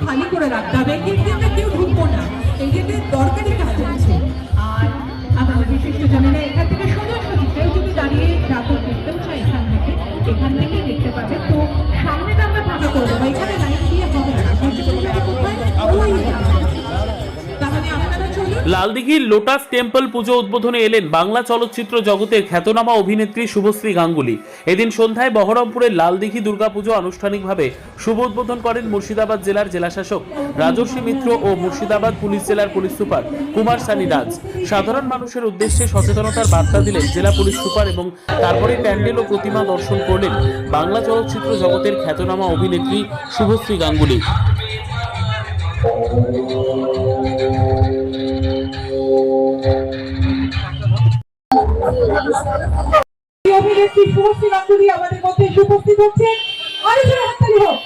খালি করে রাখতে হবে। গেটে কেউ ঢুকবো না, এই গেটে দরকারি কাজ আছে। আর আমাদের বিশিষ্ট জনেরা এখান থেকে সোজাসুজি কেউ যদি দাঁড়িয়ে নাটক দেখতেও চাই এখান থেকে দেখতে পাবে। তো সামনেটা আমরা ফাঁকা করে দেবো, এখানে লাইন দিয়ে হবে না। তাহলে আপনারা চলুন। লালদিঘির লোটাস টেম্পল পুজো উদ্বোধনে এলেন বাংলা চলচ্চিত্র জগতের খ্যাতনামা অভিনেত্রী শুভশ্রী গাঙ্গুলি। এদিন সন্ধ্যায় বহরমপুরের লালদিঘি দুর্গাপুজো আনুষ্ঠানিকভাবে শুভ উদ্বোধন করেন মুর্শিদাবাদ জেলার জেলাশাসক রাজস্বী মিত্র ও মুর্শিদাবাদ পুলিশ জেলার পুলিশ সুপার কুমার সানি রাজ। সাধারণ মানুষের উদ্দেশ্যে সচেতনতার বার্তা দিলেন জেলা পুলিশ সুপার এবং তারপরে প্যান্ডেল ও প্রতিমা দর্শন করলেন বাংলা চলচ্চিত্র জগতের খ্যাতনামা অভিনেত্রী শুভশ্রী গাঙ্গুলি। অভিনেত্রী শুভশ্রী গাঙ্গুলি আমাদের মধ্যে উপস্থিত হচ্ছেন। আলোচনা হাততালি হোক,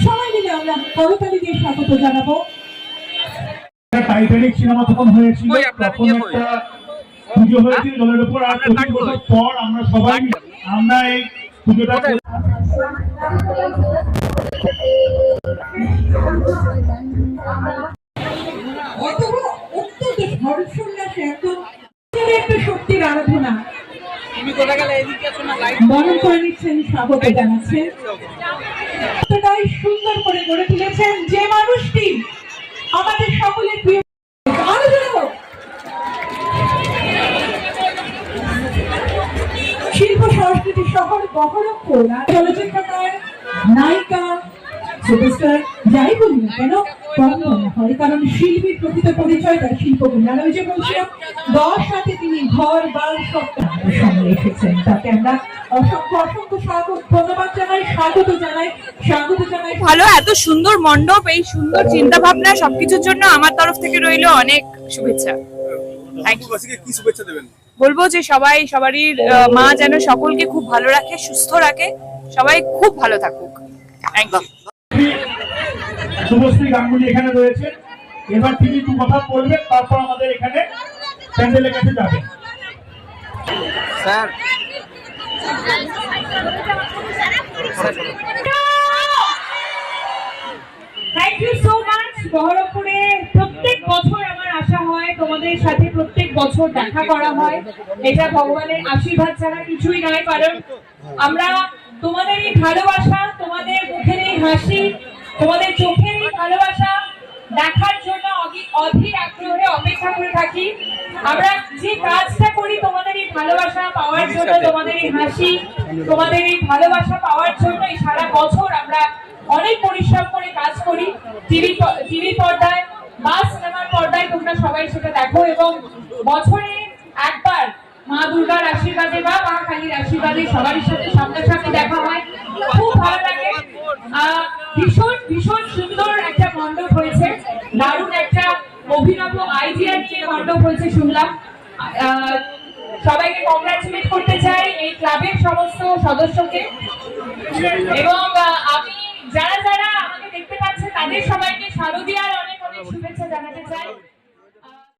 সবাই মিলে আমরা করতালি দিয়ে স্বাগত জানাবো। টাইটানিক সিনেমা তখন হয়েছিল, তখন একটা পুজো হয়েছিল জলের উপর। আর 25 বছর পর আমরা সবাই আমরা এই পুজোটা শক্তির আরাধনা বরণ করে নিচ্ছেন, স্বাগত জানাচ্ছেন। এতটাই সুন্দর করে গড়ে তুলেছেন যে মানুষটি আমাদের সকলের প্রিয়। শিল্প সংস্কৃতি শহর বহরমপুর চলচ্চিত্রকার, নায়িকা, সুপারস্টার যাই বলি না কেন কম মনে হয়, কারণ শিল্পীর প্রকৃত পরিচয় তার শিল্পগুলি। আর ওই যে বলছিলাম 10 রাতে তিনি ঘর বাল সব সামনে এসেছেন, তাকে আমরা অসংখ্য অসংখ্য ধন্যবাদ জানাই, স্বাগত জানাই। ভালো, এত সুন্দর মণ্ডপ, এই সুন্দর চিন্তা ভাবনা সবকিছুর জন্য আমার তরফ থেকে রইল অনেক শুভেচ্ছা। বলবো যে সবারই মা যেন সকলকে খুব ভালো রাখে, সুস্থ রাখে, সবাই খুব ভালো থাকুক। Thank you. শুভশ্রী গাঙ্গুলি এখানে রয়েছে, এবার তিনি একটু কথা বলবেন, তারপর আমাদের এখানে প্যান্ডেলের কাছে যাবেন। Sir thank you so much. বহরমপুরে প্রত্যেক বছর আমার আশা হয়, তোমাদের সাথে প্রত্যেক বছর দেখা করা হয়। এটা ভগবানের আশীর্বাদ ছাড়া কিছুই নয়, কারণ আমরা তোমাদের এই ভালোবাসা, তোমাদের মুখের এই হাসি, তোমাদের চোখের এই ভালোবাসা দেখার জন্য অধীর আগ্রহে অপেক্ষা করে থাকি। আমরা যে কাজটা করি তোমাদের এই ভালোবাসা পাওয়ার জন্য, তোমাদের এই হাসি, তোমাদের এই ভালোবাসা পাওয়ার জন্য এই সারা বছর আমরা অনেক পরিশ্রম করে কাজ করি। টিভি পর্দায় বা সিনেমার পর্দায় তোমরা সবাই সেটা দেখো, এবং বছরে একবার মা দুর্গার আশীর্বাদে বা মা কালীর আশীর্বাদে সবারই সাথে সামনাসামনি দেখা হয়, খুব ভালো লাগে। ভীষণ ভীষণ সুন্দর একটা মণ্ডপ হয়েছে, দারুণ একটা অভিনব আইডিয়া নিয়ে মণ্ডপ হয়েছে শুনলাম। সবাইকে কংগ্রাচুলেট করতে চাই, এই ক্লাবের সমস্ত সদস্যকে, এবং আমি যারা যারা আমাকে দেখতে পাচ্ছে তাদের সবাইকে শারদীয়ার অনেক অনেক শুভেচ্ছা জানাতে চাই।